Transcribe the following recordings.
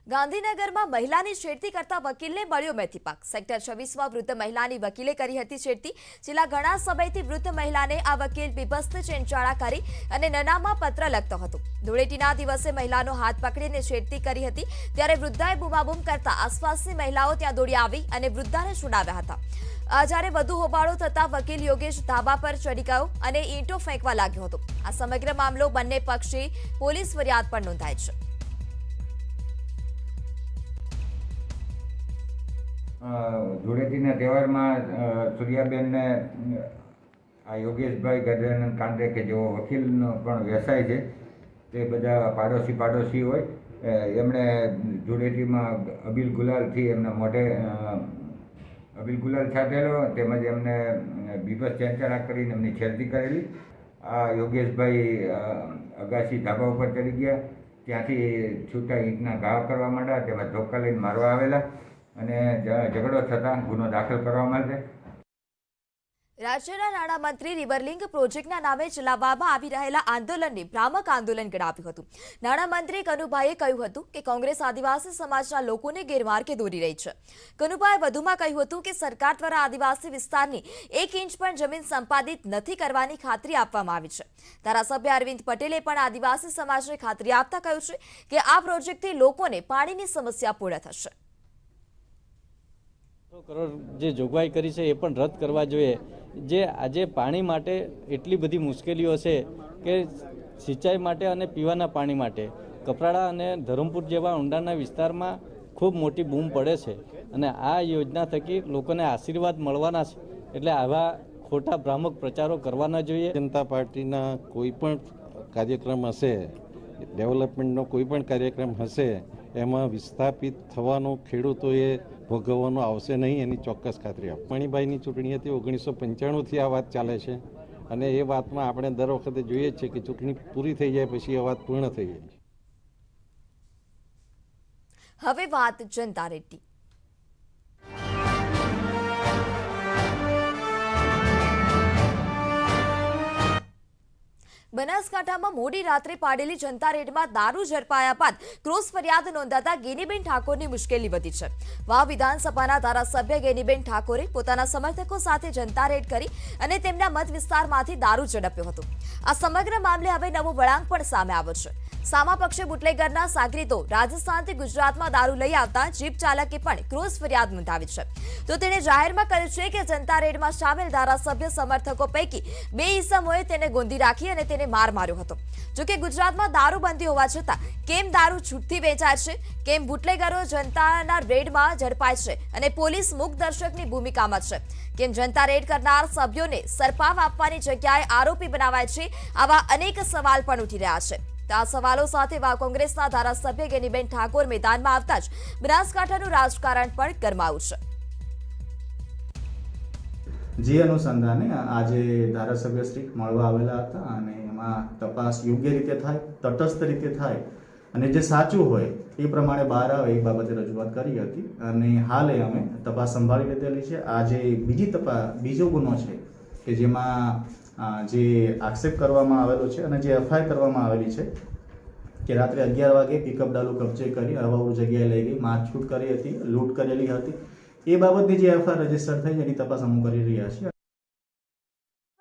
ગાંધીનગરમાં મહિલાની છેડતી કરતા વકીલને મળ્યો મેથી પાક। સેક્ટર 26માં વૃદ્ધ મહિલાની વકીલે કરી હતી છેડતી। છેલ્લા ઘણા સમયથી વૃદ્ધ મહિલાને આ વકીલ બીભત્સ ચેંચાળા કરી અને નનામાં પત્ર લખતો હતો। ધૂળેટીના દિવસે મહિલાનો હાથ પકડીને છેડતી કરી હતી, ત્યારે વૃદ્ધાએ બૂમાબૂમ કરતા આસપાસની મહિલાઓ ત્યાં દોડી આવી અને વૃદ્ધાને છોડાવ્યા હતા। જ્યારે વધુ હોબાળો થતા વકીલ યોગેશ ધાબા પર ચડી ગયો અને ઈંટો ફેંકવા લાગ્યો હતો। આ સમગ્ર મામલો બંને પક્ષે પોલીસ ફરિયાદ પણ નોંધાઈ છે। ધૂળેટીના તહેવારમાં સૂર્યાબેનને આ યોગેશભાઈ ગજાનંદ કાંડે કે જેઓ વકીલનો પણ વ્યવસાય છે, તે બધા પાડોશી હોય એમણે ધૂળેટીમાં અબીલ ગુલાલથી એમના મોઢે અબીલ ગુલાલ છાંટેલો, તેમજ એમને બીભત્સ ચેંચાળા કરીને એમની છેડતી કરેલી। આ યોગેશભાઈ અગાસી ધાબા ઉપર ચડી ગયા, ત્યાંથી છૂટા ઈંટના ઘા કરવા માંડ્યા, તેમજ ધોકા લઈને મારવા આવેલા અને ઝઘડો થતાં ગુનો દાખલ કરવામાં આવે છે। રાજ્યના નાણામંત્રી રિવરલિંક પ્રોજેક્ટના નામે ચલાવવામાં આવી રહેલા આંદોલનને ભ્રામક આંદોલન ગણાવ્યું હતું। નાણામંત્રી કનુભાઈએ કહ્યું હતું કે કોંગ્રેસ આદિવાસી સમાજના લોકોને ગેરમાર્ગે દોરી રહી છે। કનુભાઈએ વધુમાં કહ્યું હતું કે સરકાર દ્વારા આદિવાસી વિસ્તારની 1 ઇંચ પણ જમીન સંપાદિત નથી કરવાની ખાતરી આપવામાં આવી છે। ધારાસભ્ય અરવિંદ પટેલે પણ આદિવાસી સમાજને ખાતરી આપતા કહ્યું છે કે આ પ્રોજેક્ટથી લોકોને પાણીની સમસ્યા પૂર્ણ થશે। કરોડ જે જોગવાઈ કરી છે એ પણ રદ કરવા જોઈએ। જે આજે પાણી માટે એટલી બધી મુશ્કેલીઓ છે કે સિંચાઈ માટે અને પીવાના પાણી માટે કપરાડા અને ધરમપુર જેવા ઊંડાણના વિસ્તારમાં ખૂબ મોટી બૂમ પડે છે અને આ યોજના થકી લોકોને આશીર્વાદ મળવાના છે, એટલે આવા ખોટા ભ્રામક પ્રચારો કરવા ન જોઈએ। જનતા પાર્ટીના કોઈ પણ કાર્યક્રમ હશે, ડેવલપમેન્ટનો કોઈ પણ કાર્યક્રમ હશે, એમાં વિસ્થાપિત થવાનો ખેડૂતોએ ભોગવવાનો આવશે નહીં, એની ચોક્કસ ખાતરી આપો। મણિભાઈની ચૂંટણી હતી 1995થી આ વાત ચાલે છે અને એ વાતમાં આપણે દર વખતે જોઈએ છીએ કે ચૂંટણી પૂરી થઈ જાય પછી એ વાત પૂર્ણ થઈ જાય છે। હવે વાત જનતા રેડ્ડી। બનાસકાંઠામાં મોડી રાત્રે પાડેલી જનતા રેડમાં દારૂ ઝડપાયા બાદ ક્રોસ ફરિયાદ નોંધાતા ગેનીબેન ઠાકોરની મુશ્કેલી વધી છે। વાવ વિધાનસભાના ધારાસભ્ય ગેનીબેન ઠાકોરે પોતાના સમર્થકો સાથે જનતા રેડ કરી અને તેમના મત વિસ્તારમાંથી દારૂ ઝડપ્યો હતો। આ સમગ્ર મામલે હવે નવો વળાંક પણ સામે આવ્યો છે। સામા પક્ષે બુટલેગરના સાગરીતો રાજસ્થાનથી ગુજરાતમાં દારૂ લઈ આવતા જીપ ચાલકે પણ ક્રોસ ફરિયાદ નોંધાવી છે, તો તેણે જાહેરમાં કહ્યું છે કે જનતા રેડમાં સામેલ ધારાસભ્ય સમર્થકો પૈકી 2 ઈસમોએ તેને ગોંધી રાખી અને તેને માર માર્યો હતો। જોકે ગુજરાતમાં દારૂબંધી હોવા છતાં કેમ દારૂ છૂટથી વેચાય છે, કેમ બુટલેગરો જનતાના રેડમાં ઝડપાય છે અને પોલીસ મૂકદર્શકની ભૂમિકામાં છે, કેમ જનતા રેડ કરનાર સભ્યોને સરપાવ આપવાની જગ્યાએ આરોપી બનાવાય છે, આવા અનેક સવાલ પણ ઉઠી રહ્યા છે। આ સવાલો સાથે કોંગ્રેસના ધારાસભ્ય ગેનીબેન ઠાકોર મેદાનમાં આવતા જ બનાસકાંઠાનું રાજકારણ પણ ગરમાયું છે। જે અનુસંધાને આજે ધારાસભ્ય શ્રી મળવા આવેલા હતા અને એમાં તપાસ યોગ્ય રીતે થાય, તટસ્થ રીતે થાય અને જે સાચું હોય એ પ્રમાણે બહાર આવે એ બાબતે રજૂઆત કરી હતી અને હાલે અમે તપાસ સંભાળી લીધેલી છે। આજે બીજો ગુનો છે કે જેમાં જે આક્ષેપ કરવામાં આવેલો છે અને જે એફઆઈઆર કરવામાં આવેલી છે કે રાત્રે 11 વાગે પિકઅપ ડાલુ કબજે કરી અવાવું જગ્યાએ લઈ ગઈ, મારછૂટ કરી હતી, લૂંટ કરેલી હતી, એ બાબતની જે એફઆઈઆર રજીસ્ટર થઈ એની તપાસ અમે કરી રહ્યા છીએ।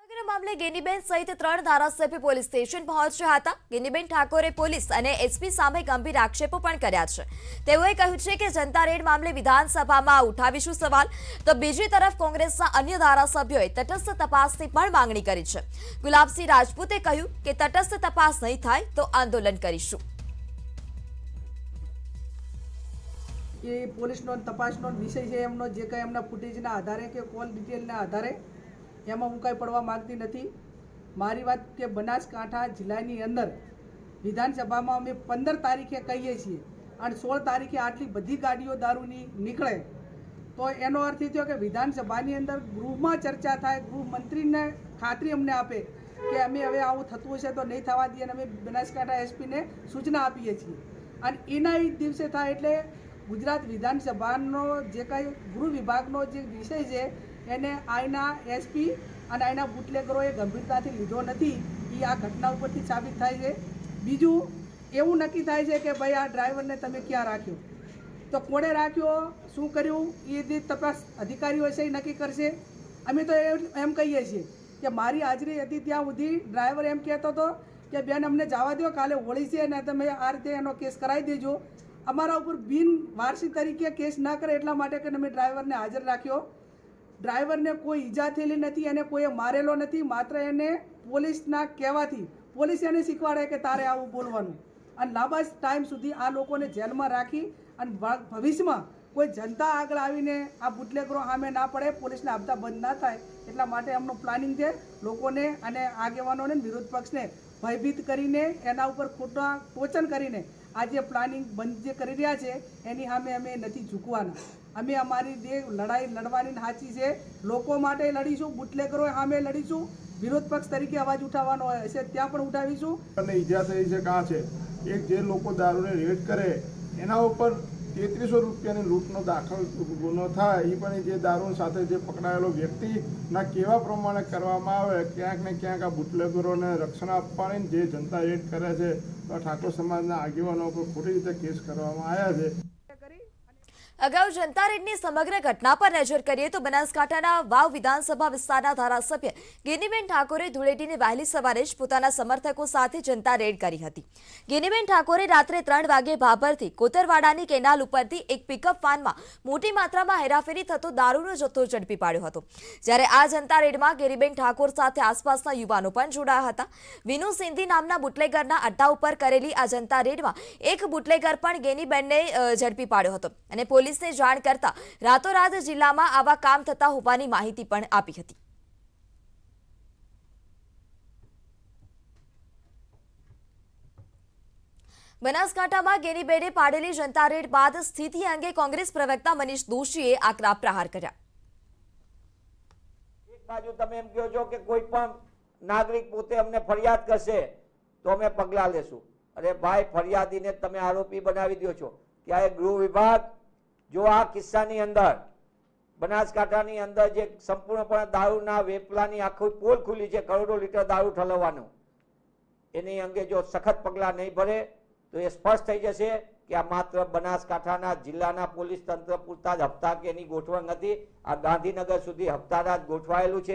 સમગ્ર મામલે ગેનીબેન સહિત 3 ધારાસભ્ય પોલીસ સ્ટેશન પહોંચ્યા હતા। ગેનીબેન ઠાકોરે પોલીસ અને એસપી સામે ગંભીર આક્ષેપો પણ કર્યા છે। તેઓએ કહ્યું છે કે જનતા રેડ મામલે વિધાનસભામાં ઉઠાવીશું સવાલ, તો બીજી તરફ કોંગ્રેસના અન્ય ધારાસભ્યોએ તટસ્થ તપાસની પણ માંગણી કરી છે। ગુલાબસિંહ રાજપૂતે કહ્યું કે તટસ્થ તપાસ નહીં થાય તો આંદોલન કરીશું। એ પોલીસનો તપાસનો વિષય છે, એમનો જે કંઈ એમના ફૂટેજના આધારે કે કોલ ડિટેલના આધારે એમાં હું કાંઈ પડવા માગતી નથી। મારી વાત કે બનાસકાંઠા જિલ્લાની અંદર વિધાનસભામાં અમે 15 તારીખે કહીએ છીએ અને 16 તારીખે આટલી બધી ગાડીઓ દારૂની નીકળે, તો એનો અર્થ એ થયો કે વિધાનસભાની અંદર ગૃહમાં ચર્ચા થાય, ગૃહમંત્રીને ખાતરી અમને આપે કે અમે હવે આવું થતું હશે તો નહીં થવા દઈએ અને અમે બનાસકાંઠા એસપીને સૂચના આપીએ છીએ અને એના દિવસે થાય એટલે ગુજરાત વિધાનસભાનો જે કંઈ ગૃહ વિભાગનો જે વિષય છે એને આઈના એસપી અને આઈના બુટલેગરોએ ગંભીરતાથી લીધો નથી, એ આ ઘટના ઉપરથી સાબિત થાય છે। બીજું એવું નક્કી થાય છે કે ભાઈ આ ડ્રાઈવરને તમે ક્યાં રાખ્યો, તો કોણે રાખ્યો, શું કર્યું, એ જે તપાસ અધિકારીઓ છે એ નક્કી કરશે. અમે તો એમ કહીએ છીએ કે મારી હાજરી હતી ત્યાં સુધી ડ્રાઈવર એમ કહેતો હતો કે બેન અમને જવા દો, કાલે હોળી છે ને તમે આ રીતે એનો કેસ કરાવી દેજો. અમારા ઉપર બિન વારસી તરીકે કેસ ના કરે એટલા માટે કે અમે ડ્રાઈવરને હાજર રાખ્યો. ડ્રાઈવરને કોઈ ઈજા થયેલી નથી, એને કોઈએ મારેલો નથી, માત્ર એને પોલીસના કહેવાથી પોલીસ એને શીખવાડે કે તારે આવું બોલવાનું. અને લાંબા ટાઈમ સુધી આ લોકોને જેલમાં રાખી અને ભવિષ્યમાં કોઈ જનતા આગળ આવીને આ બુટલેગરો સામે ના પડે, પોલીસના આપતા બંધ ના થાય એટલા માટે એમનું પ્લાનિંગ છે લોકોને અને આગેવાનોને વિરોધ પક્ષને ભયભીત કરીને એના ઉપર ખોટા ટોચન કરીને આ જે પ્લાનિંગ બંધ જે કરી રહ્યા છે એની સામે અમે નથી ઝૂકવાના. અમે અમારી જે લડાઈ લડવાની સાચી છે, લોકો માટે લડીશું, બુટલેગરો સામે લડીશું. વિરોધ પક્ષ તરીકે અવાજ ઉઠાવવાનો હશે ત્યાં પણ ઉઠાવીશું. અને ઈજા થઈ છે કાં છે એક જે લોકો દારૂને રેડ કરે એના ઉપર 3300 રૂપિયાની લૂંટનો દાખલ ગુનો થાય, એ પણ જે દારૂ સાથે જે પકડાયેલો વ્યક્તિના કેવા પ્રમાણે કરવામાં આવે, ક્યાંક ને ક્યાંક આ બુટલેગરોને રક્ષણ આપવાની જે જનતા રેડ કરે છે ઠાકોર સમાજના આગેવાનો પર ખોટી રીતે કેસ કરવામાં આવ્યા છે. અગાઉ જનતા રેડની સમગ્ર ઘટના પર નજર કરીએ તો બનાસકાંઠાના વાવ વિધાનસભા વિસ્તારના ધારાસભ્ય ગેનીબેન ઠાકોરે ધૂળેટીની વહેલી સવારે જ પોતાના સમર્થકો સાથે જનતા રેડ કરી હતી. ગેનીબેન ઠાકોરે રાત્રે 3 વાગે ભાભરથી કોતરવાડાની કેનાલ ઉપરથી એક પિકઅપ વાનમાં મોટી માત્રામાં હેરાફેરી થતો દારૂનો જથ્થો ઝડપી પાડ્યો હતો. જ્યારે આ જનતા રેડમાં ગેનીબેન ઠાકોર સાથે આસપાસના યુવાનો પણ જોડાયા હતા. વિનુ સિંધી નામના બુટલેગરના અડ્ડા ઉપર કરેલી આ જનતા રેડમાં એક બુટલેગર પણ ગેનીબેનને ઝડપી પાડ્યો હતો અને પોલીસને જાણ કરતા રાતોરાત જિલ્લામાં આવા કામ થતા હોવાની માહિતી પણ આપી હતી. બનાસકાંઠામાં ગેનીબેને પાડેલી જનતા રેડ બાદ સ્થિતિ અંગે કોંગ્રેસ પ્રવક્તા મનીષ દોશીએ આકરા પ્રહાર કર્યા. એક બાજુ તમે એમ કહો છો કે કોઈ પણ નાગરિક પોતે અમને ફરિયાદ કરશે તો અમે પગલાં લેશું. અરે ભાઈ, ફરિયાદીને તમે આરોપી બનાવી દો છો. ત્યારે ગૃહ વિભાગ જો આ કિસ્સાની અંદર બનાસકાંઠાની અંદર જે સંપૂર્ણપણે દારૂના વેપલાની આખી પોલ ખુલી છે, કરોડો લીટર દારૂ ઠલવવાનું, એની અંગે જો સખત પગલાં નહીં ભરે તો એ સ્પષ્ટ થઈ જશે કે આ માત્ર બનાસકાંઠાના જિલ્લાના પોલીસ તંત્ર પૂરતા જ હપ્તા કે એની ગોઠવણ નથી. આ ગાંધીનગર સુધી હપ્તારાજ ગોઠવાયેલું છે.